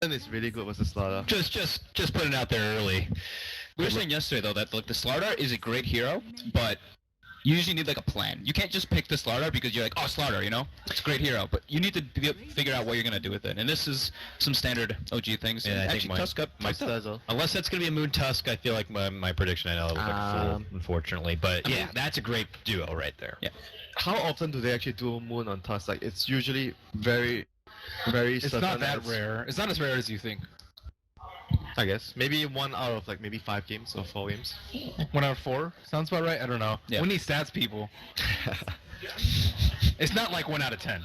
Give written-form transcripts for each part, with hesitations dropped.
And it's really good versus Slaughter. Just putting it out there early. We were saying yesterday though that like the Slardar is a great hero, but you usually need like a plan. You can't just pick the Slardar because you're like, oh, Slardar, you know? It's a great hero, but you need to figure out what you're gonna do with it. And this is some standard OG things. Yeah, and I actually, think Tusk got My fucked up. Stazzle. Unless that's going to be a Moon Tusk, I feel like my prediction, I know, was like a fool, unfortunately. But yeah, that's a great duo right there. Yeah. How often do they actually do Moon on Tusk? Like, it's usually very, very It's certain. not that rare. It's not as rare as you think. I guess. Maybe 1 out of like maybe 5 games or 4 games. 1 out of 4? Sounds about right? I don't know. Yeah. We need stats, people. It's not like 1 out of 10.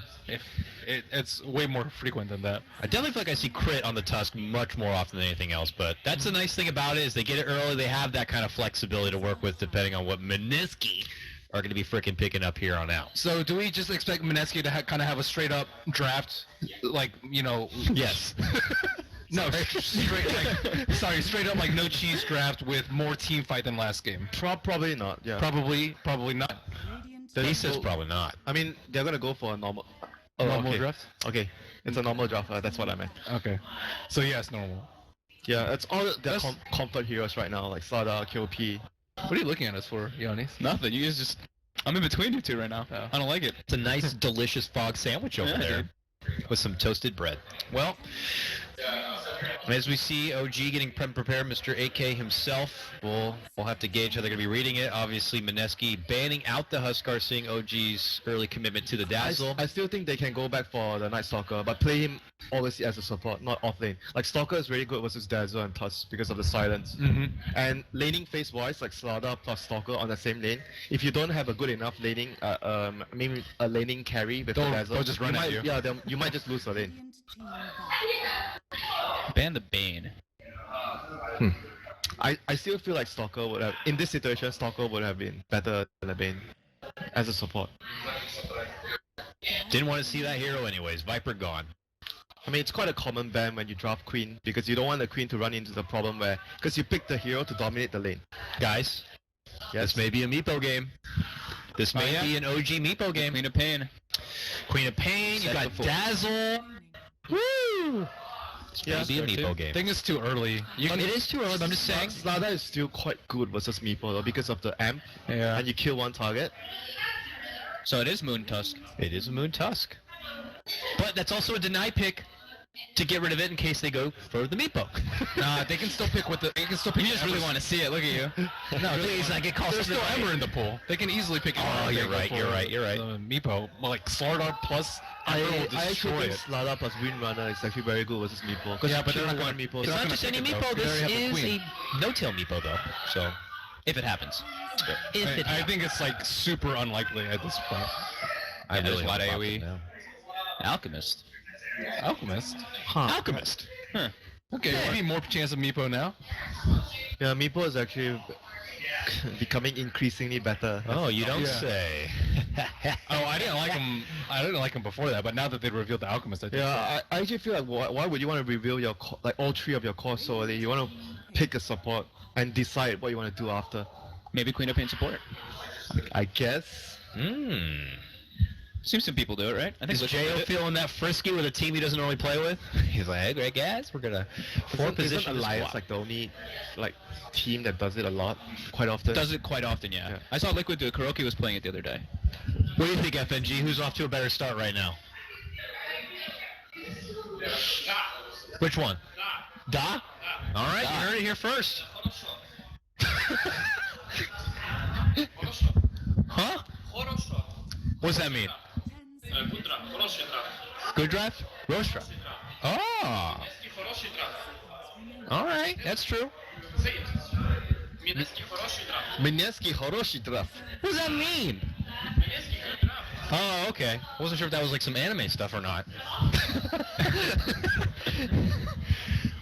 It's way more frequent than that. I definitely feel like I see crit on the Tusk much more often than anything else, but that's the nice thing about it is they get it early, they have that kind of flexibility to work with depending on what Mineski are going to be freaking picking up here on out. So do we just expect Mineski to kind of have a straight up draft? Like, you know... Yes. No, straight up like no cheese draft with more team fight than last game. Probably not, yeah. Probably not. He says probably not. I mean, they're gonna go for a normal... Normal okay. draft? Okay, it's a normal draft, that's what I meant. Okay. So yes, normal. Yeah, it's all their comfort heroes right now, like Slaughter, KOP. What are you looking at us for, Giannis? Nothing. You guys just. I'm in between you two right now. Oh. I don't like it. It's a nice, delicious fog sandwich over Yeah, there with some toasted bread. Well, as we see OG getting prepared, Mr. AK himself, we'll have to gauge how they're going to be reading it. Obviously, Mineski banning out the Huskar, seeing OG's early commitment to the Dazzle. I still think they can go back for the Night Stalker, but play him obviously as a support, not off lane. Like Stalker is really good versus Dazzle and Tusk because of the silence. Mm-hmm. And laning phase-wise, like Slaughter plus Stalker on the same lane, if you don't have a good enough laning, maybe a laning carry with the Dazzle, they'll just run at you. Yeah, you might just lose the lane. Ban the Bane. I still feel like Stalker would have, in this situation, Stalker would have been better than the Bane as a support. Didn't want to see that hero anyways. Viper gone. I mean, it's quite a common ban when you draft Queen, because you don't want the Queen to run into the problem where, because you pick the hero to dominate the lane. Guys, Yes. this may be a Meepo game. This may be an OG Meepo game. Queen of Pain. Queen of Pain, you Set got before. Dazzle. Woo! Yeah, Maybe a Meepo I game. think it's too early. It is too early, but I'm just saying. Slaughter is still quite good versus Meepo though, because of the amp, Yeah. and you kill one target. So it is Moon Tusk. It is a Moon Tusk. But that's also a deny pick to get rid of it in case they go for the Meepo. Nah, they can still pick with the. They can still pick. You just really want to see it. Look at you. No, please, I get called There's still Ember in the pool. They can easily pick. Oh, you're right, you're right. Meepo, well, like Slardar plus Ember will I destroy actually think it. Slaughter plus Windrunner is actually very good versus Meepo. Yeah, but they're not one gonna- Meepo. It's not not gonna just pick any it, though. Meepo, They this already have the is queen. a no-tail Meepo, though. So, if it happens. If it I happens. think it's like super unlikely at this point. I there's really a lot of hope AoE. now. Alchemist. Alchemist. Alchemist. Huh. Okay, maybe more chance of Meepo now. Yeah, Meepo is actually becoming increasingly better. Oh, you don't Yeah. say. Oh, I didn't like him. I didn't like him before that, but now that they revealed the Alchemist, I think. Yeah, I actually feel like why would you want to reveal your like all 3 of your core so early? You want to pick a support and decide what you want to do after. Maybe Queen of Pain support. I guess. Seems some people do it, right? I think Is Liquid J.O. did it. feeling that frisky with a team he doesn't normally play with? He's like, hey, great guys, we're gonna Isn't position Alliance squad. like the only like team that does it a lot, quite often? Does it quite often, yeah. Yeah. I saw Liquid do it. Kuroki was playing it the other day. What do you think, FNG? Who's off to a better start right now? Which one? Da? All right, you heard it here first. Huh? What does that mean? Good draft? Roast draft. Oh. All right, that's true. Mineski Horoshi draft. What does that mean? Oh, okay. Wasn't sure if that was like some anime stuff or not.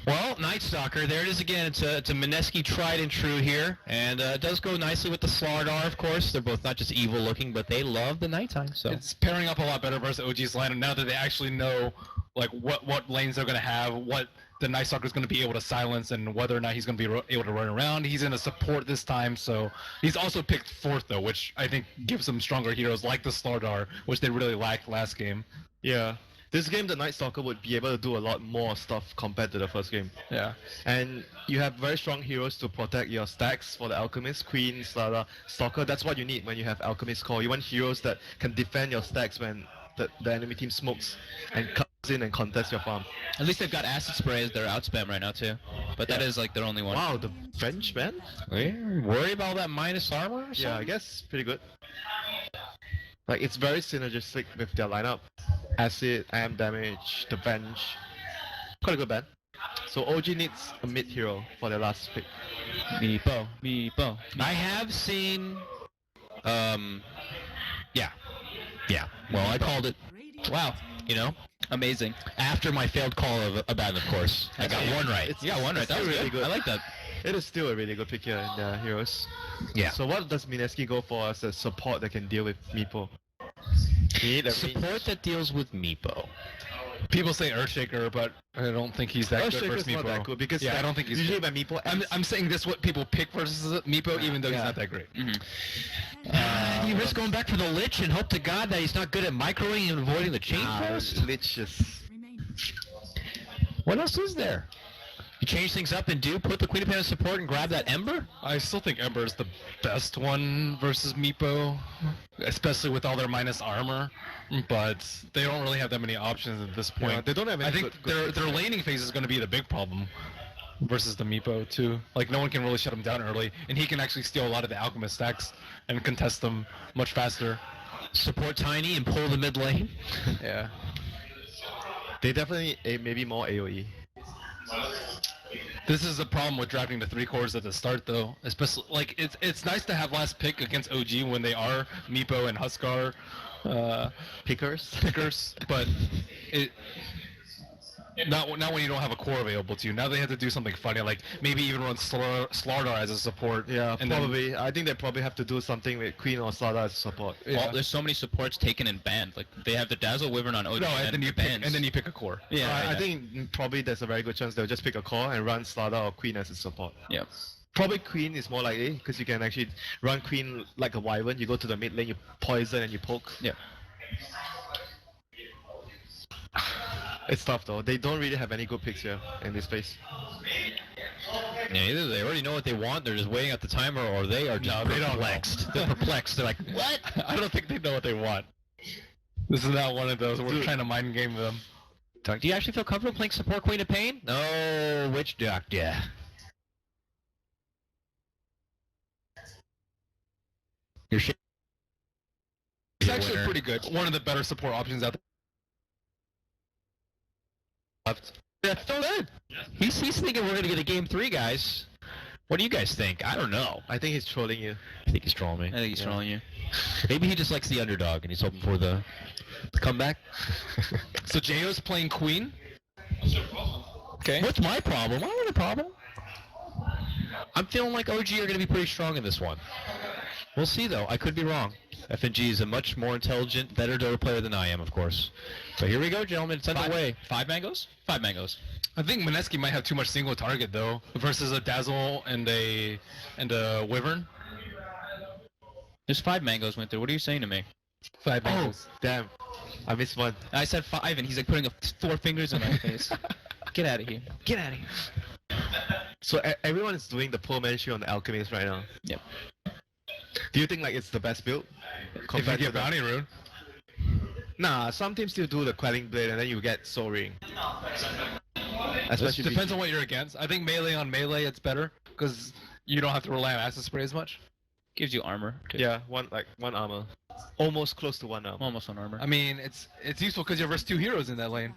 Well, Night Stalker, there it is again. It's a Mineski tried and true here, and it does go nicely with the Slardar, of course. They're both not just evil looking, but they love the nighttime. So It's pairing up a lot better versus OG's lineup now that they actually know like what lanes they're gonna have, what the Night Stalker's gonna be able to silence, and whether or not he's gonna be able to run around. He's in a support this time, so he's also picked 4th though, which I think gives them stronger heroes like the Slardar, which they really lacked last game. Yeah. This game, the Night Stalker would be able to do a lot more stuff compared to the first game. Yeah. And you have very strong heroes to protect your stacks for the Alchemist, Queen, Slara, Stalker. That's what you need when you have Alchemist core. You want heroes that can defend your stacks when the enemy team smokes and comes in and contests your farm. At least they've got acid spray as their outspam right now too. But that is like their only one. Wow, the French, man? Worry about that minus armor or something? Yeah, I guess pretty good. Like, it's very synergistic with their lineup. Acid, AM damage, the bench. Quite a good band. So OG needs a mid hero for their last pick. Meepo. I have seen... Yeah. Well, I called it... Wow. You know? Amazing. After my failed call of Abaddon, of course. I got one right. It's- You got one right. That was really good. good. I like that. It is still a really good pick here in their heroes. Yeah. So what does Mineski go for as a support that can deal with Meepo? You need a Support that deals with Meepo. People say Earthshaker, but I don't think he's that good Earthshaker's versus not Meepo. that good because I don't think he's usually good. when Meepo I'm saying this what people pick versus Meepo, even though he's Yeah. not that great. You risk going back for the Lich and hope to God that he's not good at microing and avoiding the chain first? Lich is... What else is there? You change things up and put the Queen of Pain support and grab that Ember? I still think Ember is the best one versus Meepo, especially with all their minus armor. But they don't really have that many options at this point. Yeah, they don't have any I think good their laning phase is going to be the big problem versus the Meepo too. Like no one can really shut him down early, and he can actually steal a lot of the Alchemist stacks and contest them much faster. Support Tiny and pull the mid lane? Yeah. They definitely need maybe more AoE. This is the problem with drafting the 3 cores at the start, though. Especially, like, it's nice to have last pick against OG when they are Meepo and Huskar Pickers? pickers, but not when you don't have a core available to you. Now they have to do something funny, like maybe even run Slardar as a support. Yeah, and probably. I think they probably have to do something with Queen or Slarda as support. Then, yeah. Well, there's so many supports taken and banned. Like they have the Dazzle Wyvern on OG No, and then you pick, bans. and then you pick a core. Yeah, I think probably there's a very good chance they'll just pick a core and run Slarda or Queen as a support. Yeah. Probably Queen is more likely because you can actually run Queen like a Wyvern. You go to the mid lane, you poison and you poke. Yeah. It's tough though. They don't really have any good picks here in this space. Yeah, either they already know what they want, they're just waiting at the timer, or they are just No, they don't know. perplexed. They're perplexed. They're like, what? I don't think they know what they want. This is not one of those. We're Dude. trying to mind game them. Do you actually feel comfortable playing support Queen of Pain? No, Witch Doctor. You're shit. It's actually pretty good. One of the better support options out there. Yeah, so good. He's thinking we're gonna get a game 3, guys. What do you guys think? I don't know. I think he's trolling you. I think he's trolling me. I think he's trolling you. Maybe he just likes the underdog and he's hoping for the comeback. So Jayo's playing Queen. Okay. What's my problem? I don't have a problem. I'm feeling like OG are going to be pretty strong in this one. We'll see, though. I could be wrong. FNG is a much more intelligent, better Dota player than I am, of course. But here we go, gentlemen. It's underway. 5 mangoes? 5 mangoes. I think Mineski might have too much single target though, versus a Dazzle and a Wyvern. There's 5 mangoes went through. What are you saying to me? 5 Oh, mangoes. damn. I missed one. I said 5 and he's like putting 4 fingers in my face. Get out of here. Get out of here. So everyone is doing the poor mansion on the Alchemist right now. Yep. Do you think like it's the best build? If you compared to get the- Bounty Rune. Nah, some teams still do the Quelling Blade and then you get Soul Ring. It Especially depends on what you're against. I think melee on melee it's better, because you don't have to rely on acid spray as much. Gives you armor. Too. Yeah, one armor. Almost close to one armor. Almost on armor. I mean, it's useful because you have 2 heroes in that lane.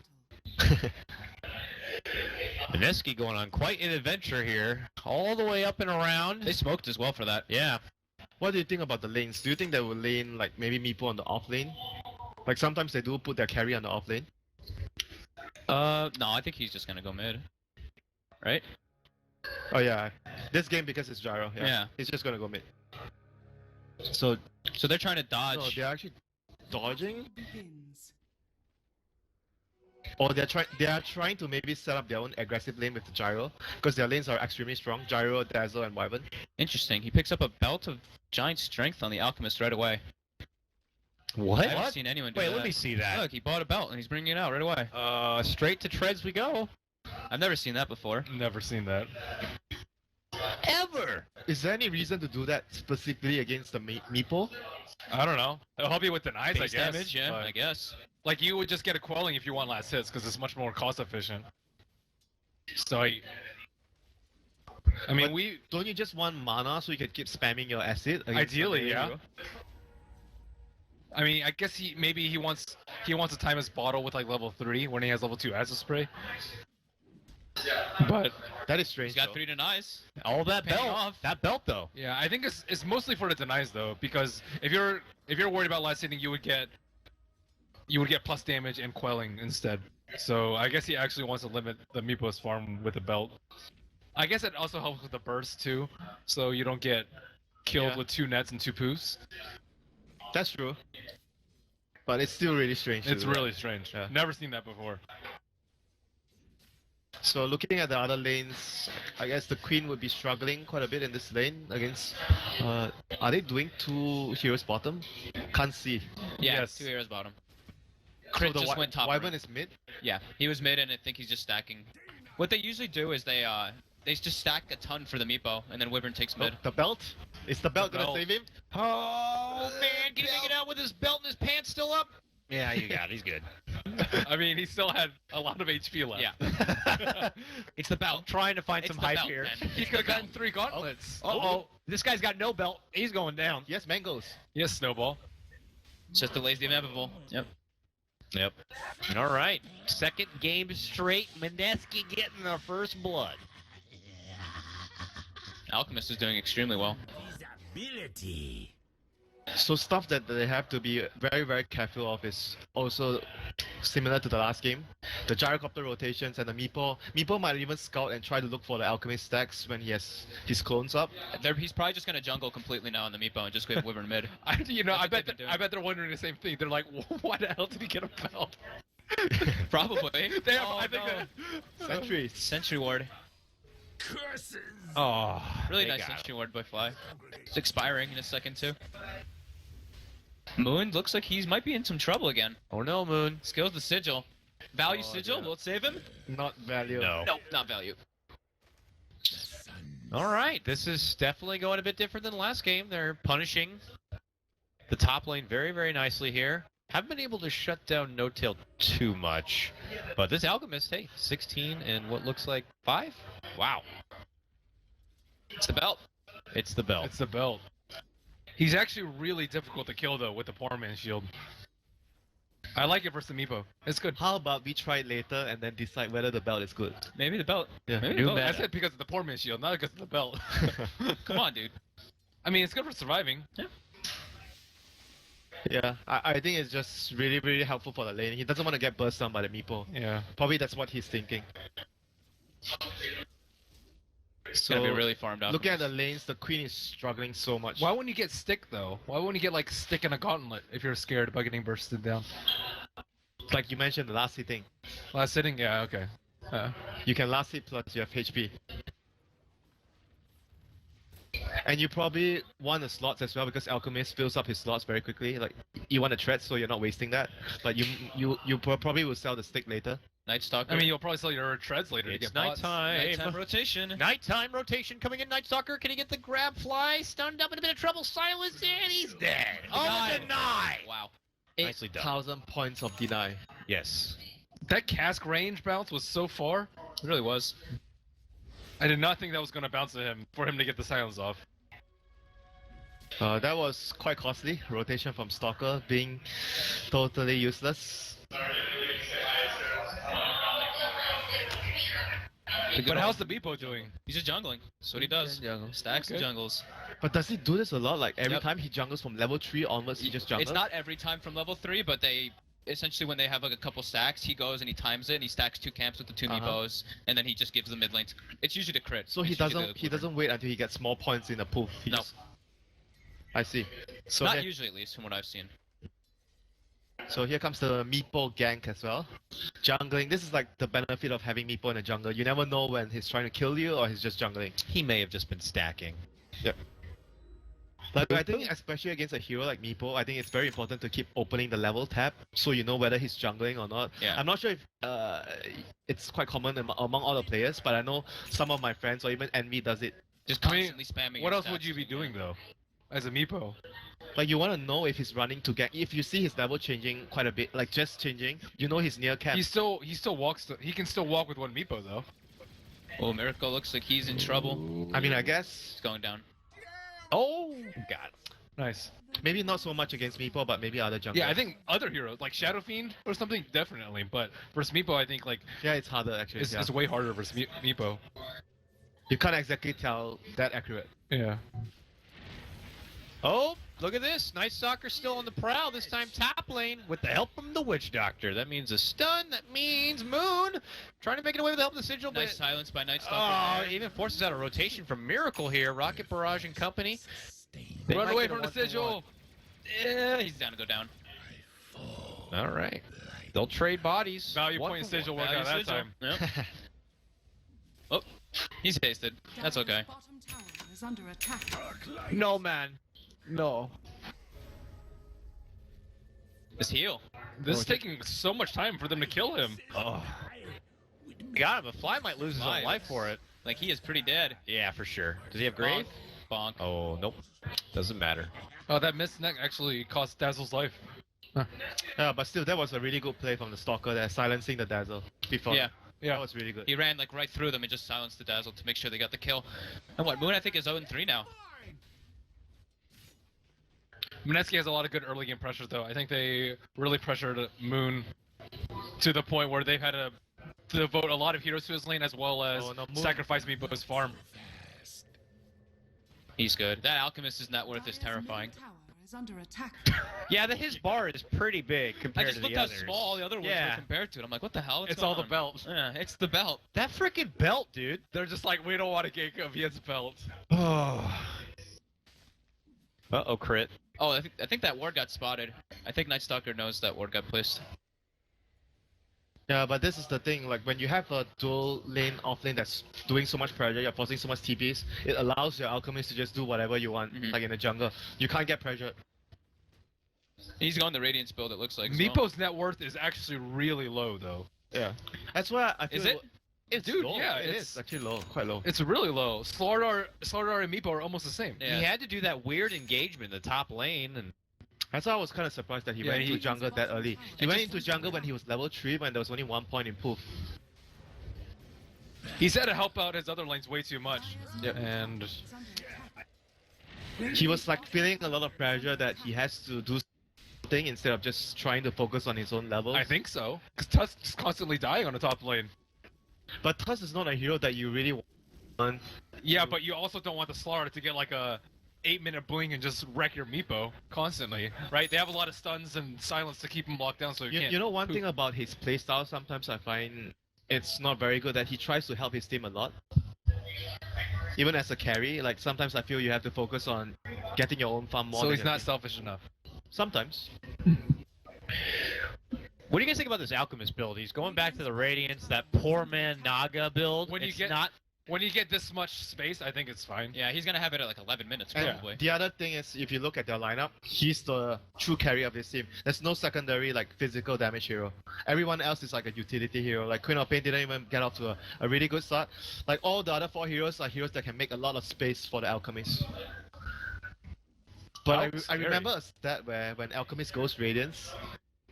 Mineski going on quite an adventure here. All the way up and around. They smoked as well for that. Yeah. What do you think about the lanes? Do you think they will lane like maybe Meepo on the off lane? Like sometimes they do put their carry on the off lane. No, I think he's just gonna go mid. Right? Oh yeah, this game because it's gyro. Yeah, Yeah. He's just gonna go mid. So So they're trying to no, dodge. they're actually dodging, or they are trying to maybe set up their own aggressive lane with the gyro because their lanes are extremely strong. Gyro, Dazzle, and Wyvern. Interesting. He picks up a belt of giant strength on the alchemist right away. What? I haven't seen anyone do Wait, that. let me see that. Look, he bought a belt and he's bringing it out right away. Straight to treads we go. I've never seen that before. Never seen that. Ever. Is there any reason to do that specifically against the Meeple? I don't know. It'll help you with denies, I Base guess. damage, yeah, but, I guess. like, you would just get a quelling if you want last hits, because it's much more cost efficient. So, I mean, But don't you just want mana so you can keep spamming your acid? against ideally, the yeah. hero? I mean, I guess he wants to time his bottle with like level 3 when he has level 2 acid spray. But That is strange. He's got though. 3 denies. All that Paying belt. off. That belt though. yeah, I think it's mostly for the denies though, because if you're worried about last hitting, you would get plus damage and quelling instead. So I guess he actually wants to limit the Meeple's farm with a belt. I guess it also helps with the burst too, so you don't get killed Yeah. with 2 nets and 2 poofs. That's true. But it's still really strange. to It's do that. really strange. Yeah. Never seen that before. So looking at the other lanes, I guess the Queen would be struggling quite a bit in this lane against. Are they doing 2 heroes bottom? Can't see. Yeah, Yes. 2 heroes bottom. So Crit the just went top. Wyvern right. is mid. Yeah, he was mid, and I think he's just stacking. What they usually do is they just stack a ton for the Meepo, and then Wyvern takes Oh, mid. the belt? Is the belt gonna belt. save him? Oh man, can he make it out with his belt and his pants still up? Yeah, you got it. He's good. I mean, he still had a lot of HP left. Yeah. It's the belt. I'm trying to find It's some the hype belt, here. man. He could have gotten 3 gauntlets. Uh-oh. This guy's got no belt. He's going down. Yes, mangoes. Yes, Snowball. It's just delays the inevitable. Yep. Yep. All right. Second game straight. Mineski getting the first blood. Alchemist is doing extremely well. So stuff that they have to be very, very careful of is also similar to the last game. The gyrocopter rotations and the Meepo. Meepo might even scout and try to look for the alchemist stacks when he has his clones up. He's probably just gonna jungle completely now on the Meepo and just go Wyvern mid. I That's what they've been doing. bet they're wondering the same thing. They're like, why the hell did he get a belt? Probably. They have, Oh, I think no. Sentries. Sentry ward. Oh, Really they nice got him. sentry ward by Fly. It's expiring in a second too. Moon looks like he might be in some trouble again. Oh no, Moon. Skills the sigil. Value Oh, sigil, yeah. will it save him? Not value. No. Nope, not value. All right, this is definitely going a bit different than the last game. They're punishing the top lane very, very nicely here. Haven't been able to shut down No Tail too much, but this Alchemist, hey, 16 and what looks like 5. Wow, It's the belt. it's the belt. it's the belt. He's actually really difficult to kill though with the poor man's shield. I like it versus the Meepo. It's good. How about we try it later and then decide whether the belt is good? Maybe the belt. Yeah. Maybe New the belt. I meta. said because of the poor man's shield, not because of the belt. Come on, dude. I mean, it's good for surviving. Yeah, I think it's just really, really helpful for the lane. He doesn't want to get burst down by the Meepo. Yeah. Probably that's what he's thinking. It's gonna be really farmed out. Looking at the lanes, the Queen is struggling so much. Why wouldn't you get stick though? Why wouldn't you get like stick and a gauntlet if you're scared about getting bursted down? Like you mentioned, the last hitting. Last sitting? Yeah, okay. You can last hit plus you have HP. And you probably want the slots as well because Alchemist fills up his slots very quickly. Like you want a threat so you're not wasting that. But you probably will sell the stick later. Night Stalker. I mean, you'll probably sell your treads later to It's get bots. nighttime. nighttime rotation. Nighttime rotation coming in. Night Stalker, can he get the grab fly? Stunned up in a bit of trouble. Silence and he's dead. Oh, deny. Wow. Nicely done. 8,000 points of deny. Yes. That cask range bounce was so far. It really was. I did not think that was going to bounce to him for him to get the silence off. That was quite costly. Rotation from Stalker being totally useless. But how's the Beepo doing? He's just jungling. That's what he does. Stacks and Okay. jungles. But does he do this a lot? Like every Yep. time he jungles from level 3 onwards, he just jungles? It's not every time from level 3, but they essentially when they have like a couple stacks, he goes and he times it and he stacks 2 camps with the 2 Meepos, and then he just gives the mid lane. It's usually the crit. So he It's usually doesn't the he doesn't wait until he gets small points in a pool. He No. just- I see. So Not here, usually, at least from what I've seen. so here comes the Meepo gank as well. Jungling. This is like the benefit of having Meepo in a jungle. You never know when he's trying to kill you or he's just jungling. He may have just been stacking. Like, I think especially against a hero like Meepo, I think it's very important to keep opening the level tab so you know whether he's jungling or not. Yeah. I'm not sure if it's quite common among all the players, but I know some of my friends or even Envy does it. Just I mean, constantly spamming. What your else would stats you be is the doing game. though, as a Meepo? Like, you want to know if he's running to get. If you see his level changing quite a bit, like just changing, you know he's near cap. He still walks. He can still walk with one Meepo though. Oh, Miracle looks like he's in trouble. I mean, I guess He's going down. Oh, got him. Nice. maybe not so much against Meepo, but maybe other junglers. Yeah, I think other heroes like Shadow Fiend or something definitely, but versus Meepo, I think like Yeah, it's harder actually. it's, yeah. it's way harder versus Meepo. You can't exactly tell that accurate. Yeah. Oh, look at this. Night Stalker still on the prowl, this time top lane with the help from the Witch Doctor. That means a stun. That means Moon trying to make it away with the help of the Sigil. Nice but silence by Night oh, Stalker. even forces out a rotation from Miracle here. Rocket Barrage and company. They Run might away get a from the 1-for-1. sigil. Yeah, he's down to go down. All right. They'll trade bodies. Value One point for sigil one. work out Value that sigil. time. Yep. Oh, he's tasted. That's okay. Bottom tower is under attack. No, man. No. Just heal. This is taking so much time for them to kill him. Oh. Got him. A Fly might lose his own Fly. life for it. Like, he is pretty dead. Yeah, for sure. Does he have Grave? Bonk. Oh, nope. Doesn't matter. Oh, that missed neck actually cost Dazzle's life. Yeah, but still, that was a really good play from the Stalker there, silencing the Dazzle before. Yeah. That Yeah. was really good. He ran like right through them and just silenced the Dazzle to make sure they got the kill. And what, Moon I think is 0-3 now. Mineski has a lot of good early game pressure though. I think they really pressured Moon to the point where they've had to devote a lot of heroes to his lane as well as Oh, no, Moon- sacrifice Meepo's farm. He's good. That Alchemist is not worth is terrifying. Tower is under attack. Yeah, his bar is pretty big I compared just to looked the how others. small all the other ones Yeah. were compared to it. I'm like, what the hell? What's It's going all the on? belt. Yeah, it's the belt. That freaking belt, dude. They're just like, we don't want to gank him. He has a belt. Oh. Uh-oh, crit. Oh, I think that ward got spotted. I think Night Stalker knows that ward got placed. Yeah, but this is the thing, like when you have a dual lane off lane that's doing so much pressure, you're forcing so much TPs, it allows your Alchemist to just do whatever you want, Mhm. like in the jungle. You can't get pressured. He's going the Radiance build, it looks like. as well. Meepo's net worth is actually really low though. Yeah. That's why I feel Is it? It's Dude, low. yeah, it it's- is actually low, quite low. It's really low. Slardar and Meepo are almost the same. Yeah. He had to do that weird engagement in the top lane, and That's why I was kind of surprised that he Yeah, went into he- jungle that early. He It went just- into jungle when he was level 3 when there was only 1 point in Poof. He's had to help out his other lanes way too much. Yep. And Is under attack. He was like feeling a lot of pressure that he has to do something instead of just trying to focus on his own levels. I think so. Because Tusk's constantly dying on the top lane. But Tusk is not a hero that you really want. Yeah, but you also don't want the Slardar to get like a 8-minute blink and just wreck your Meepo constantly, right? They have a lot of stuns and silence to keep him locked down, so you can't. You know one poof. thing about his playstyle, sometimes I find it's not very good that he tries to help his team a lot. Even as a carry, like sometimes I feel you have to focus on getting your own farm more. So than he's your not team. selfish enough. Sometimes. what do you guys think about this Alchemist build? He's going back to the Radiance, that poor man Naga build. When you It's get- not. When you get this much space, I think it's fine. Yeah, he's gonna have it at like 11 minutes And probably. the other thing is, if you look at their lineup, he's the true carry of his team. There's no secondary like physical damage hero. Everyone else is like a utility hero. Like Queen of Pain didn't even get off to a really good start. Like all the other 4 heroes are heroes that can make a lot of space for the Alchemist. But Wow, I scary. remember a stat where when Alchemist goes Radiance,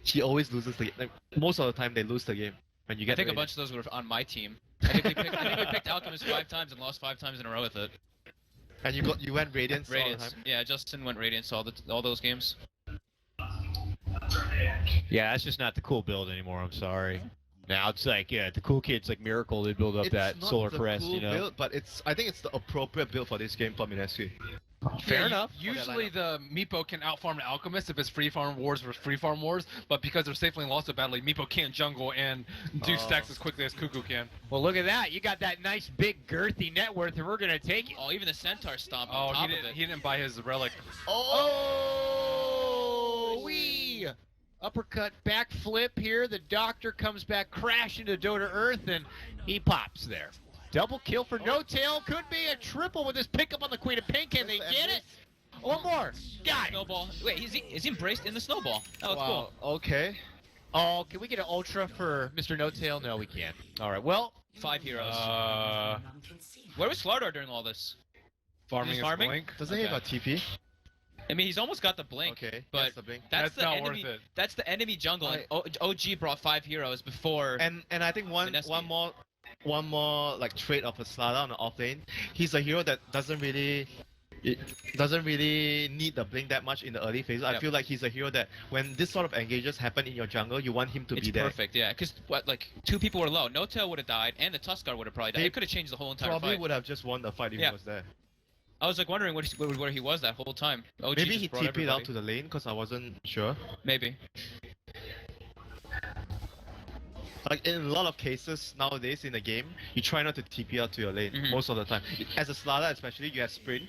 he always loses the game. Like, most of the time they lose the game when you I get think a Radiance. bunch of those were on my team. I think we picked Alchemist 5 times and lost 5 times in a row with it. And you went Radiance all the Radiance. time. Yeah, Justin went Radiance all those games. Yeah, that's just not the cool build anymore. I'm sorry. Now it's like, yeah, the cool kids like Miracle, they build up It's that not Solar the Crest, cool you know. build, but I think it's the appropriate build for this game for Mineski. Fair Yeah, enough. Usually the Meepo can outfarm an Alchemist if it's free farm wars versus free farm wars, but because they're safely lost to battle, Meepo can't jungle and do stacks as quickly as Cuckoo can. Well, look at that. You got that nice big girthy net worth, and we're gonna take it. Oh, even the Centaur stomp Oh, on top of it. he didn't buy his relic. Oh, wee! Uppercut backflip here. The Doctor comes back crashing to Dota Earth, and he pops there. Double kill for No Tail. Could be a triple with this pickup on the Queen of Pink. Can they get it? One more. Got it. Snowball. Wait, is he embraced in the snowball? That looks Wow. Okay. Oh, can we get an ultra for Mr. No Tail? No, we can't. All right. Well, cool. 5 heroes. Where Where was Slardar during all this? farming He's is farming? Blink. Doesn't he have a TP? I mean, he's almost got the blink. Okay. but that's the blink. that's the not enemy. worth it. That's the enemy jungle. And OG brought 5 heroes before. And I think Mineski. one more like trait of a Slada on the off lane. He's a hero that doesn't really need the blink that much in the early phases. I Yep. feel like he's a hero that when this sort of engages happen in your jungle, you want him to It's be there. perfect, yeah. Because like 2 people were low. No Tail would have died, and the Tuskar would have probably died. They It could have changed the whole entire Probably fight. would have just won the fight if Yeah. he was there. I was like wondering where he was that whole time. OG Maybe just he brought TP'd everybody. out to the lane because I wasn't sure. Maybe. Like in a lot of cases nowadays in the game, you try not to TP out to your lane Mhm. most of the time. As a Slada especially, you have sprint.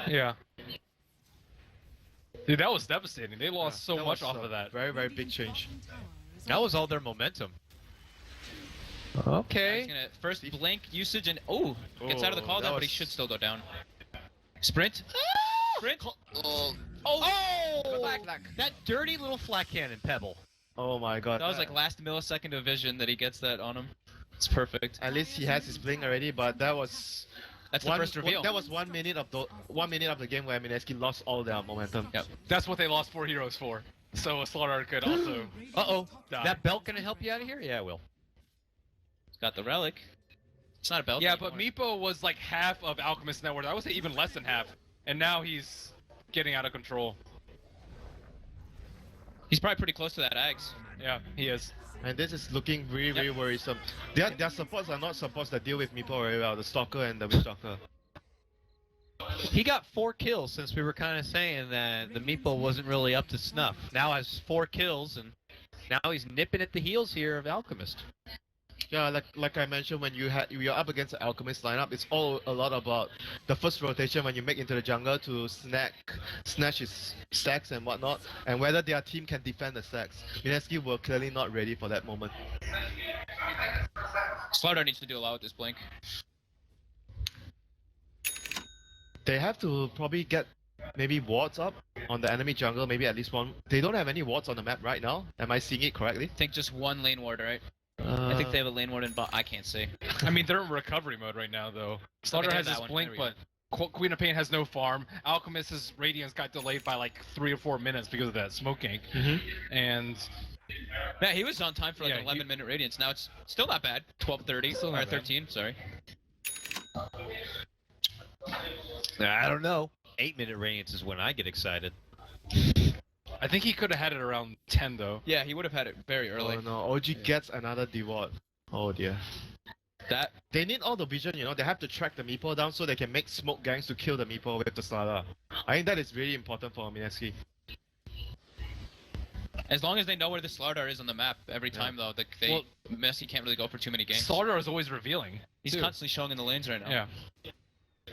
Yeah. Dude, that was devastating. They lost so That much was off a of that. Very, very big change. that was all their momentum. He's Okay. gonna first blink usage and gets out of the Oh, call that down, but he was- should still go down. Sprint. Sprint. Oh! That dirty little flat cannon pebble. Oh my god. That was like last millisecond of vision that he gets that on him. It's perfect. At least he has his blink already, but that was That's the first reveal. That was 1 minute of the game where Mineski lost all their momentum. Yep. That's what they lost 4 heroes for. So a Slaughter could also. Uh-oh. Die. That belt gonna help you out of here? Yeah, it will. He's got the relic. It's not a belt. Yeah, but anymore. Meepo was like half of Alchemist net worth. I would say even less than half. And now he's getting out of control. He's probably pretty close to that Ags. Yeah, he is. And this is looking really, really worrisome. Their supports are not supports that deal with Meepo very well, the Stalker and the Witch Doctor. He got 4 kills since we were kind of saying that the Meepo wasn't really up to snuff. Now has 4 kills, and now he's nipping at the heels here of Alchemist. Yeah, like I mentioned, when you're up against the Alchemist lineup, it's all a lot about the first rotation when you make into the jungle to snatch his stacks and whatnot, and whether their team can defend the stacks. Mineski were clearly not ready for that moment. Slardar needs to do a lot with this blink. They have to probably get maybe wards up on the enemy jungle, maybe at least one. They don't have any wards on the map right now. Am I seeing it correctly? I think just one lane ward, right? I think they have a lane ward in bot. I can't see. I mean, they're in recovery mode right now, though. Slaughter they has have his that one. blink, There we but Queen of Pain has no farm. Alchemist's Radiance got delayed by like 3 or 4 minutes because of that smoke gank. Mm-hmm. And Yeah, he was on time for like Yeah, an 11-minute radiance. Now it's still not bad. 12:30 Still or not bad. 13. Sorry. I don't know. 8-minute radiance is when I get excited. I think he could have had it around 10, though. Yeah, he would have had it very early. Oh no, OG gets another deward. Oh dear. That They need all the vision, they have to track the Meepo down so they can make smoke gangs to kill the Meepo with the Slada. I think that is really important for Mineski. as long as they know where the Slardar is on the map every time, though, Messi can't really go for too many games. Slaughter is always revealing. He's too. constantly showing in the lanes right now. Yeah.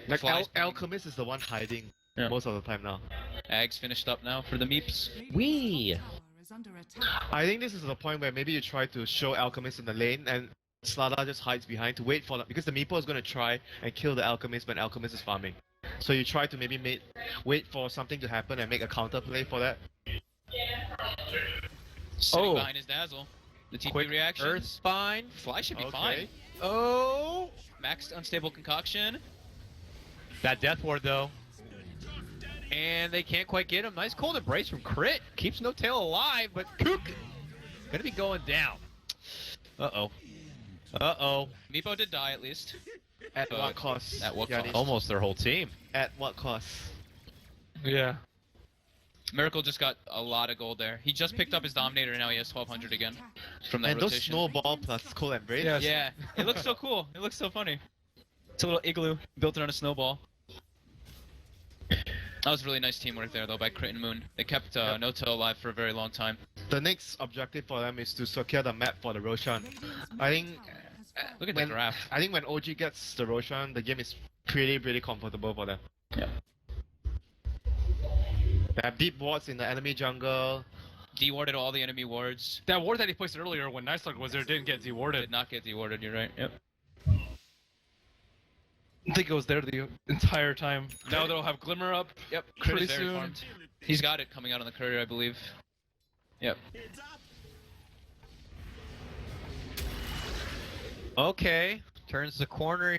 Like Flies coming. Alchemist is the one hiding Yeah. most of the time now. Ags finished up now for the Meeps. Wee! Is under attack. I think this is the point where maybe you try to show Alchemist in the lane and Slada just hides behind to wait for because the Meepo is going to try and kill the Alchemist when Alchemist is farming. So you try to maybe wait for something to happen and make a counter play for that. Sitting behind his dazzle. The TP Quick reaction. Earth Spine. Fly should be Okay. fine. Oh! Maxed unstable concoction. That death ward, though. And they can't quite get him. Nice cold embrace from Crit. Keeps No Tail alive, but Kook gonna be going down. Uh-oh. Uh-oh. Meepo did die at least. At what cost? At what Giannis? cost? Almost their whole team. At what cost? Yeah. Miracle just got a lot of gold there. He just picked up his Dominator and now he has 1200 again from that And those rotation. snowball plus cold embrace. Yes. Yeah, it looks so cool. It looks so funny. It's a little igloo built around a snowball. That was really nice teamwork there, though, by Crit and Moon. They kept No-Tail alive for a very long time. The next objective for them is to secure the map for the Roshan. I think Look at the graph. I think when OG gets the Roshan, the game is pretty comfortable for them. Yeah. They have deep wards in the enemy jungle. Dewarded all the enemy wards. That ward that he placed earlier when Nice Luck was there didn't get dewarded. Did not get dewarded, you're right. Yep. I think it was there the entire time. Now they'll have Glimmer up. Yep, Crit Pretty is very soon. farmed. He's got it coming out on the courier, I believe. Yep. Okay, turns the corner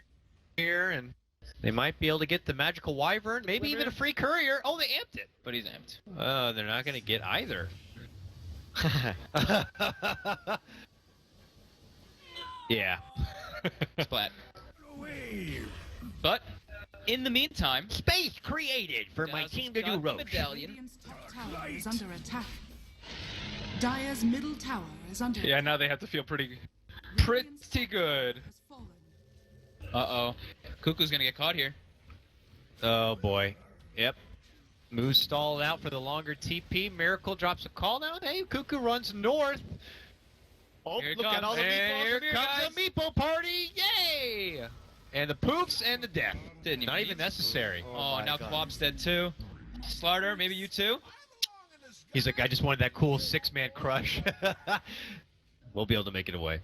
here, and they might be able to get the magical wyvern, maybe even a free courier. Oh, they amped it. But he's amped. Oh, they're not going to get either. Yeah. Splat. But, in the meantime, Space created for my Dazzle's team to do got the roach. medallion. Radiant's top tower is under attack. Dire's middle tower is under Yeah, now they have to feel pretty good. has fallen. Uh-oh. Cuckoo's gonna get caught here. Oh boy. Yep. Moose stalled out for the longer TP. Miracle drops a call down. Hey, Cuckoo runs north. Oh, Here it look at comes. all the meatballs. Here Here comes comes the meatball party. Yay! And the poofs and the death. Didn't even Not need even to. necessary. Oh, my now God. Quab's dead too. Slarder, maybe you too? He's like, I just wanted that cool 6-man crush. We'll be able to make it away.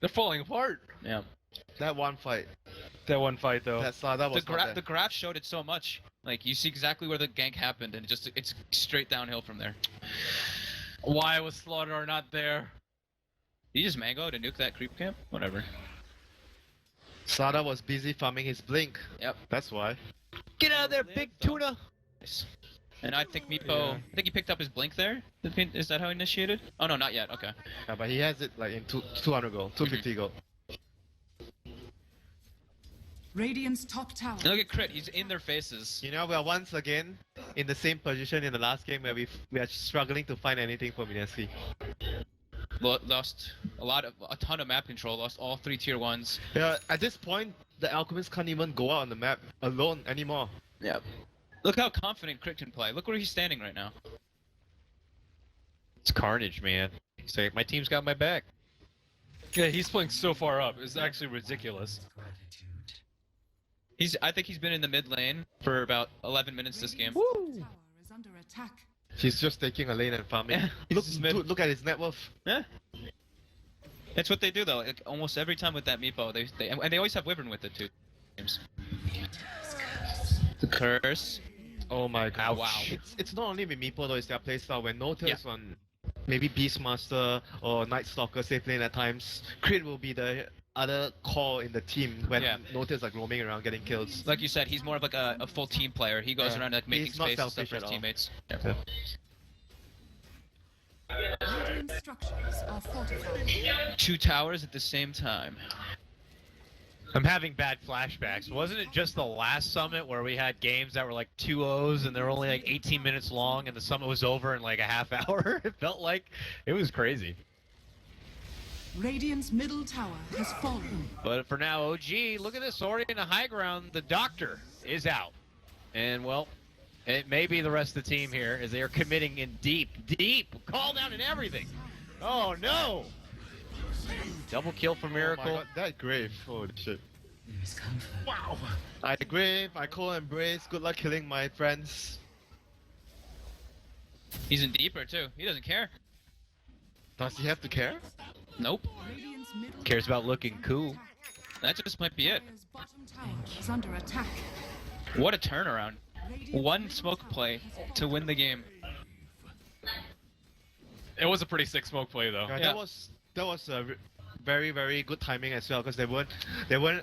They're falling apart. Yeah. That one fight. That one fight though. That was not there. The graph showed it so much. Like, you see exactly where the gank happened, and it's straight downhill from there. Why was Slaughter not there? Did you just mango to nuke that creep camp? Whatever. Sada was busy farming his blink. Yep. That's why. Get out of there, big tuna. Nice. And I think Meepo, Yeah. I think he picked up his blink there. Is that how he initiated? Oh no, not yet. Okay. Yeah, but he has it like in 200 gold, 250 gold. Radiant's top tower. And look at Crit, he's in their faces. You know, we are once again in the same position in the last game where we are struggling to find anything for Mineski. Lost a ton of map control, lost all 3 tier 1s. Yeah, at this point, the Alchemist can't even go out on the map alone anymore. Yep. Look how confident Crit can play. Look where he's standing right now. It's carnage, man. He's like, my team's got my back. Yeah, he's playing so far up. It's actually ridiculous. I think he's been in the mid lane for about 11 minutes this game. Radiant's top tower is under attack. He's just taking a lane and farming. Yeah, look, he's mid. dude, look at his net worth. Yeah. That's what they do though. Like, almost every time with that Meepo, and they always have Wyvern with it too. Games. The curse. Oh my god. Wow. It's not only with Meepo though, it's their playstyle. When Notice Yeah. on maybe Beastmaster or Night Stalker safe lane at times, Crit will be the other core in the team when Yeah. Notice like roaming around getting kills. Like you said, he's more of like a full team player. He goes Yeah. around like making He's not space and stuff selfish for his at all. teammates. Yeah. Radiant structures are fortified. 2 towers at the same time. I'm having bad flashbacks. Wasn't it just the last summit where we had games that were like 2-0s and they were only like 18 minutes long and the summit was over in like a half hour? It felt like it was crazy. Radiant's middle tower has fallen. But for now, OG, look at this, already in the high ground. The doctor is out. And well, it may be the rest of the team here as they are committing in deep, call down and everything. Oh no! Double kill for Oh my Miracle. god, that grave. Holy shit. Wow. I grave, I call embrace, good luck killing my friends. He's in deeper too. He doesn't care. Does he have to care? Nope. Radiant's middle Cares about looking cool. That just might be it. Dire's bottom tower is under attack. What a turnaround. Radiant's One middle smoke tower play has to win the game. It was a pretty sick smoke play though. Yeah, Yeah. that was a very very good timing as well because they weren't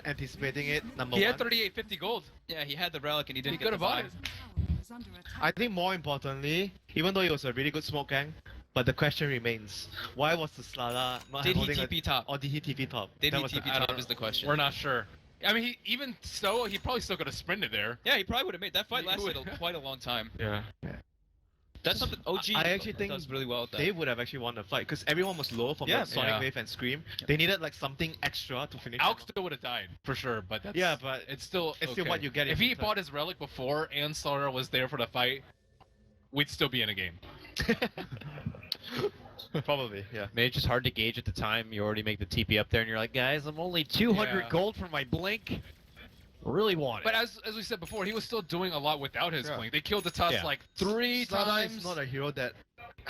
anticipating it. Number He one. had 3850 gold. Yeah, he had the relic and he didn't He get could the have bought 5. it. tower is under attack. I think more importantly, even though it was a really good smoke gang, but the question remains: why was the Slada not Did he holding TP top? or did he TP top? Did That he was the- TP I don't top know. is the question. We're not sure. I mean, he probably still could have sprinted there. Yeah, he probably would have made that fight He lasted would. quite a long time. Yeah. That's something OG I actually think does really well with that. They would have actually won the fight because everyone was low from Yeah. that Sonic Yeah. Wave and Scream. They needed like something extra to finish. Alk them off. still would have died for sure, but that's, Yeah, but it's still still okay. what you get If in he return. bought his relic before and Slaughter was there for the fight, we'd still be in a game. Probably, yeah. Maybe it's just hard to gauge at the time. You already make the TP up there and you're like, guys, I'm only 200 Yeah. gold for my blink. Really want it. But as we said before, he was still doing a lot without his Yeah. blink. They killed the Tusk Yeah. like 3 Slada times. is not a hero that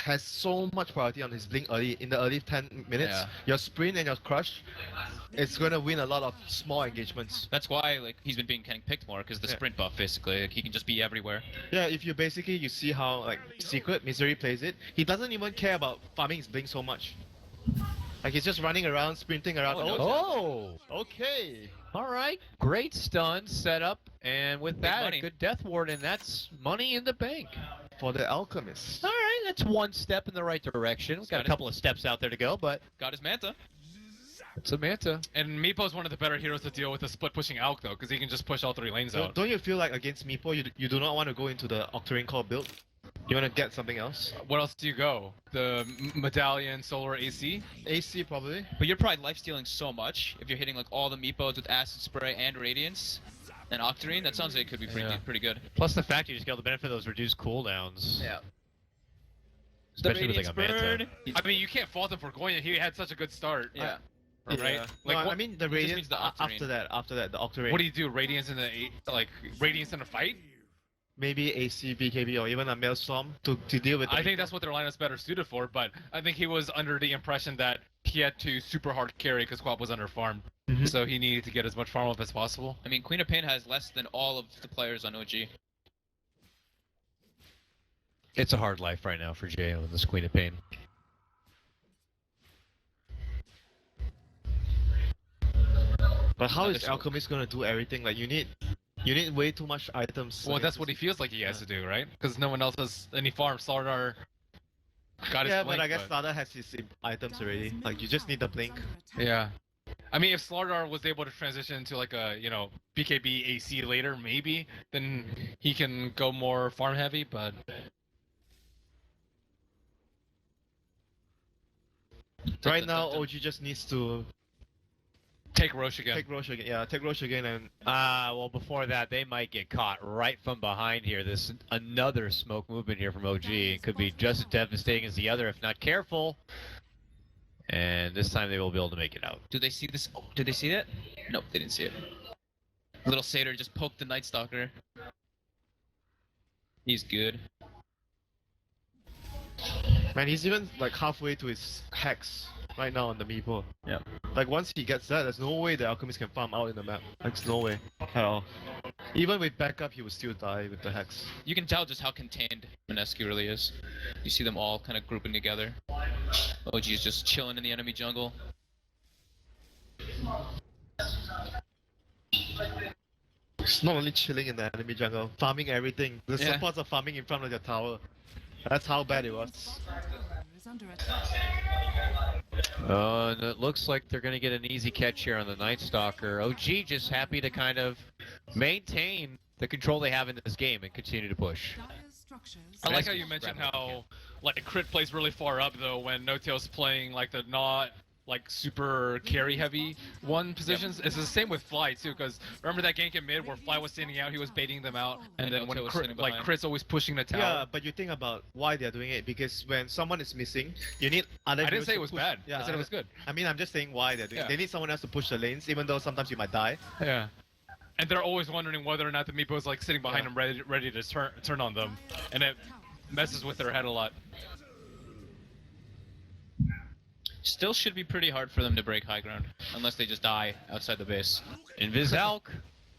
has so much priority on his blink early in the early 10 minutes. Yeah. Your sprint and your crush, it's gonna win a lot of small engagements. That's why like he's been being getting picked more because the Yeah. sprint buff basically. Like, he can just be everywhere. Yeah, if you basically you see how like Secret Misery plays it, he doesn't even care about farming his blink so much. Like he's just running around, sprinting around. Oh, no. Oh! Okay. All right, great stun set up, and with that, money. a good death ward, and that's money in the bank. For the Alchemist. All right, that's one step in the right direction. We've got a couple of steps out there to go, but Got his Manta. it's a Manta. And Meepo's one of the better heroes to deal with the split pushing Alk though, because he can just push all 3 lanes out. Don't you feel like against Meepo, you do not want to go into the Octarine Core build? You want to get something else? What else do you go? The Medallion, Solar AC? AC probably. But you're probably lifestealing so much if you're hitting like all the meepos with Acid Spray and Radiance and Octarine. That sounds like it could be pretty good. Plus the fact you just get the benefit of those reduced cooldowns. Yeah. Especially with like a Manta. I mean, you can't fault him for going. He had such a good start. Yeah. Right? Yeah. Like, No, I what- mean the just Radiant means the Octarine. after that, the Octarine. What do you do? Radiance in the Radiance in a fight? Maybe AC, BKB, or even a Maelstrom to deal with the I think that's what their lineup's better suited for. But I think he was under the impression that he had to super hard carry because Quap was under farmed, Mhm. so he needed to get as much farm up as possible. I mean, Queen of Pain has less than all of the players on OG. It's a hard life right now for Jay and this Queen of Pain. But how is Another Alchemist gonna do everything? Like you need way too much items. Well, like, that's what he feels like he has to do, right? Because no one else has any farm. Slardar got his Yeah, blink, but I guess Slada has his items already. Like you just need the blink. Yeah. I mean, if Slardar was able to transition into like a, BKB AC later, maybe, then he can go more farm heavy, but... Right now, OG just needs to Take Roche again. take Roche again. Yeah, take Roche again and Well, before that, they might get caught right from behind here. This another smoke movement here from OG. It could be just as devastating as the other if not careful. And this time they will be able to make it out. Do they see this? Oh, did they see that? Nope, they didn't see it. Little Satyr just poked the Night Stalker. He's good. man, he's even like halfway to his hex right now on the Meepo. Yeah. Like once he gets that, there's no way the Alchemist can farm out in the map. Like there's no way at all. Even with backup, he would still die with the hex. You can tell just how contained Mineski really is. You see them all kind of grouping together. OG is just chilling in the enemy jungle. It's not only chilling in the enemy jungle, farming everything. The Yeah. supports are farming in front of your tower. That's how bad it was. Is under attack. And it looks like they're going to get an easy catch here on the Night Stalker. OG just happy to kind of maintain the control they have in this game and continue to push. Dire's structures. I like Nice how you mentioned how, like, Crit plays really far up, though, when No-Tail's playing, like, the not, like, super carry-heavy one positions. It's the same with Fly, too, because remember that gank in mid where Fly was standing out, he was baiting them out, and then when No-Tail was Crit, sitting like, behind. Crit's always pushing the tower. Yeah, but you think about why they're doing it, because when someone is missing, you need other I didn't heroes say to it was push. bad. Yeah, I said it was good. I mean, I'm just saying why they're doing it. Yeah. They need someone else to push the lanes, even though sometimes you might die. Yeah. And they're always wondering whether or not the Meepo's, like, sitting behind Yeah. them ready to turn on them. And it messes with their head a lot. Still should be pretty hard for them to break high ground, unless they just die outside the base. Invisalk.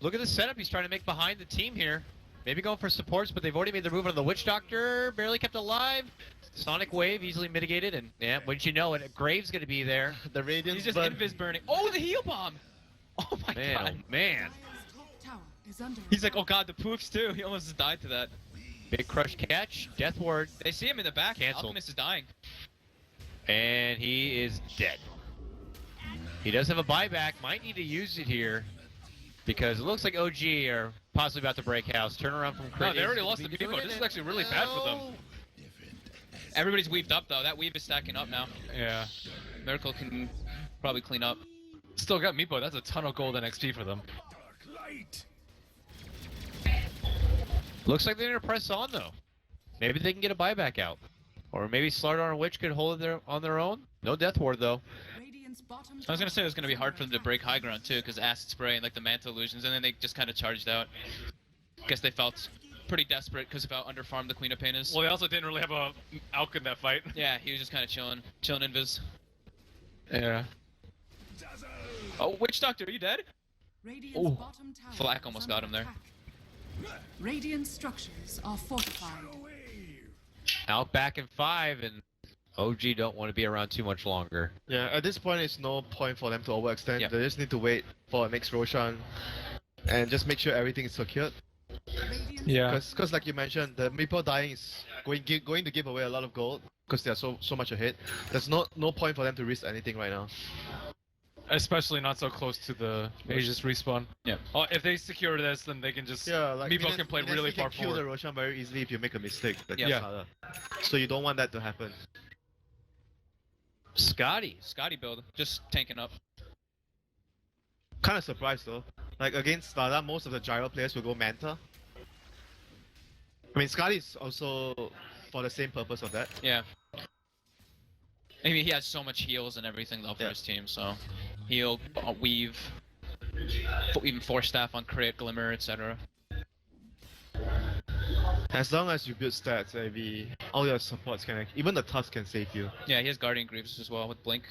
Look at the setup he's trying to make behind the team here. Maybe going for supports, but they've already made their move on the Witch Doctor. Barely kept alive. Sonic Wave easily mitigated, and yeah, wouldn't you know it, Graves going to be there. The Radiance He's just burn. invis burning. Oh, the heal bomb! Oh my Man, god. oh man. Dire's top tower is under He's like, attack. oh god, the poofs too. He almost died to that. Big crush catch. Death Ward. They see him in the back. Canceled. Alchemist is dying. And he is dead. He does have a buyback. Might need to use it here. Because it looks like OG are possibly about to break house. Turn around from No, Crit. they already is lost gonna the be Meepo. doing This is it. actually really bad for them. No. Everybody's weaved up though. That weave is stacking up now. Yeah. Miracle can probably clean up. Still got Meepo. That's a ton of gold and XP for them. Looks like they're going to press on, though. Maybe they can get a buyback out. Or maybe Slardar and Witch could hold it on their own. No Death Ward, though. Radiant's bottom I was gonna say it was tower gonna be is hard under for them to attack. break high ground too, because acid spray and like the manta illusions, and then they just kind of charged out. Guess they felt pretty desperate because of how underfarmed the Queen of Pain is. Well, they also didn't really have a Alk in that fight. Yeah, he was just kind of chilling invis. Yeah. Oh, Witch Doctor, are you dead? Radiant's Ooh. bottom tower Flak is almost under got him there. attack. Radiant structures are fortified. Out back in 5, and OG don't want to be around too much longer. Yeah, at this point, it's no point for them to overextend. Yep. They just need to wait for a next Roshan and just make sure everything is secured. Radiant's Yeah. Because like you mentioned, the Meeple dying is going to give away a lot of gold because they are so much ahead. There's no point for them to risk anything right now. Especially not so close to the Aegis respawn. Yeah. Oh, if they secure this, then they can just... Yeah, like Meeple can play really far kill the forward. Roshan very easily if you make a mistake. Like Yeah. Sada. So you don't want that to happen. Scotty. Scotty build, just tanking up. Kind of surprised though. Like against Sada, most of the gyro players will go Manta. I mean, Scotty is also for the same purpose of that. Yeah. I mean, he has so much heals and everything though for Yeah. his team, so heal, weave, even force staff on crit, glimmer, etc. As long as you build stats, all your supports can, even the Tusk can save you. Yeah, he has Guardian Greaves as well with Blink.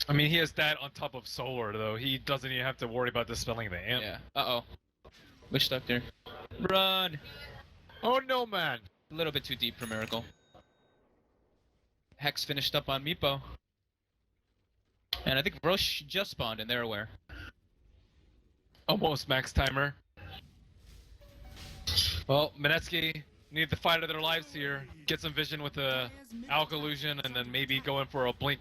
I mean, he has that on top of Solar, though. He doesn't even have to worry about dispelling the amp. Yeah. Uh-oh. Witch Doctor. Run! Oh no, man. A little bit too deep for Miracle. Hex finished up on Meepo. And I think Roche just spawned and they're aware. Almost max timer. Well, Mineski need the fight of their lives here. Get some vision with the Alk illusion, and then maybe go in for a blink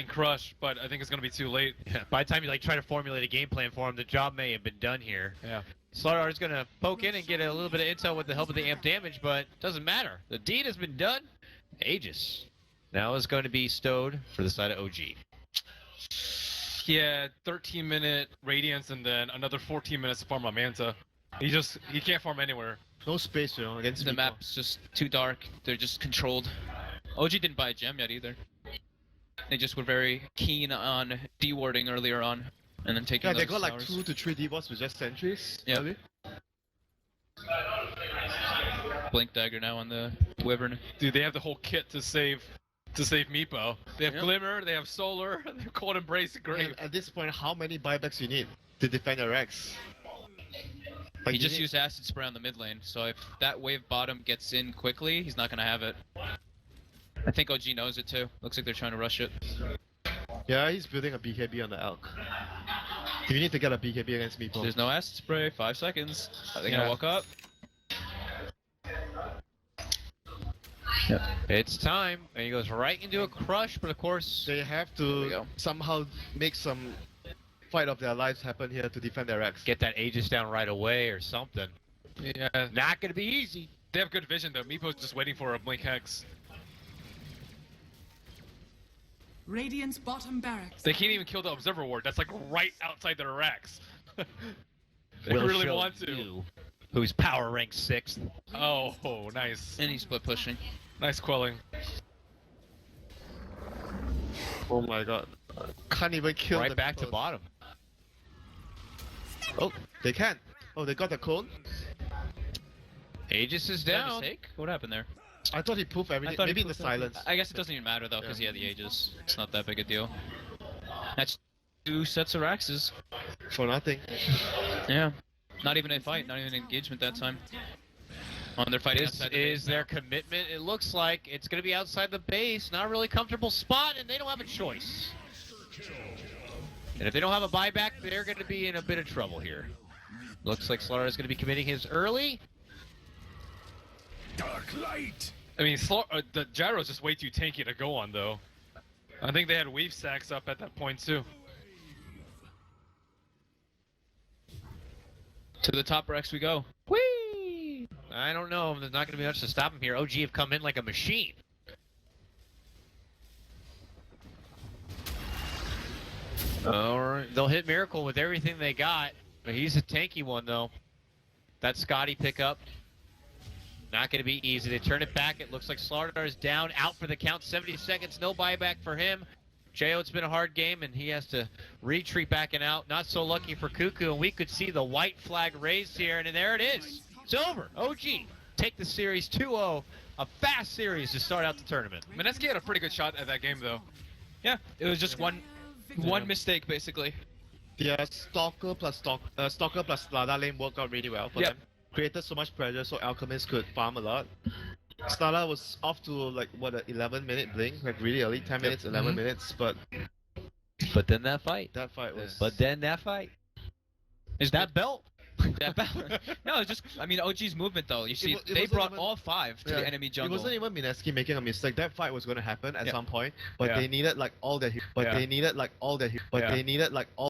crush. But I think it's gonna be too late. Yeah. By the time you try to formulate a game plan for him, the job may have been done here. Yeah. Slardar is going to poke in and get a little bit of intel with the help of the amp damage, but doesn't matter. The deed has been done. Aegis now is going to be stowed for the side of OG. Yeah, 13-minute Radiance, and then another 14 minutes to farm on Manta. He can't farm anywhere. No space, against The Meeple. map's just too dark. They're just controlled. OG didn't buy a gem yet either. They just were very keen on dewarding earlier on, and then taking Yeah, they those got like towers. 2 to 3 debuffs with just sentries. Yeah. early. Blink Dagger now on the Wyvern. Dude, they have the whole kit to save Meepo. They have Yep. Glimmer, they have Solar, they have Cold Embrace, Grave. And at this point, how many buybacks you need to defend your Rex? Like, He you just need- used Acid Spray on the mid lane, so if that wave bottom gets in quickly, he's not gonna have it. I think OG knows it too. Looks like they're trying to rush it. Yeah, he's building a BKB on the Elk. You need to get a BKB against Meeple. There's no Acid Spray, 5 seconds. Are they Yeah. gonna walk up? It's time. And he goes right into a crush, but of course, They have we to go. somehow make some fight of their lives happen here to defend their Rex. get that Aegis down right away or something. Yeah, Not going to be easy. they have good vision though. Meepo's just waiting for a Blink Hex. Radiant's bottom barracks. They can't even kill the Observer Ward. That's like right outside their racks. They We'll really show want to. you who's power ranked 6th. Oh, nice. And he's split pushing. Nice quelling. Oh my god. Can't even kill Right the back to Meeples. bottom. Oh, they can. Oh, they got the clone? Aegis is Is that a down. mistake? What happened there? I thought he poofed everything. thought he Maybe in the poofed everything. silence. I guess it doesn't even matter though, because he had the Aegis. It's not that big a deal. That's 2 sets of Raxes. For nothing. Yeah. Not even a fight, not even an engagement that time. On their fighting This outside the is base their now. commitment. It looks like it's going to be outside the base. Not a really comfortable spot, and they don't have a choice. And if they don't have a buyback, they're going to be in a bit of trouble here. Looks like Slardar is going to be committing his early. I mean, the Gyro's just way too tanky to go on though. I think they had weave stacks up at that point too. To the top Rex we go. Whee! I don't know. There's not going to be much to stop him here. OG have come in like a machine. Alright. They'll hit Miracle with everything they got. But he's a tanky one, though. That Scotty pickup. Not going to be easy. They turn it back. It looks like Slardar is down, out for the count. 70 seconds, no buyback for him. Jo, it's been a hard game, and he has to retreat back and out. Not so lucky for Cuckoo, and we could see the white flag raised here, and there it is. It's over. OG take the series 2-0. A fast series to start out the tournament. Mineski had a pretty good shot at that game, though. Yeah, it was just one mistake basically. Yeah, Stalker plus Slada lane worked out really well for them. Created so much pressure so Alchemist could farm a lot. Slada was off to like what, an 11-minute blink, like really early, 10 minutes, 11 minutes, but then that fight. that fight was. Is that belt? No, it's just, I mean, OG's movement though. You see, it they wasn't brought even- all 5 to the enemy jungle. It wasn't even Mineski making a mistake. That fight was going to happen at some point, but Yeah. they needed like all their. But Yeah. they needed like all their. But Yeah. they needed like all.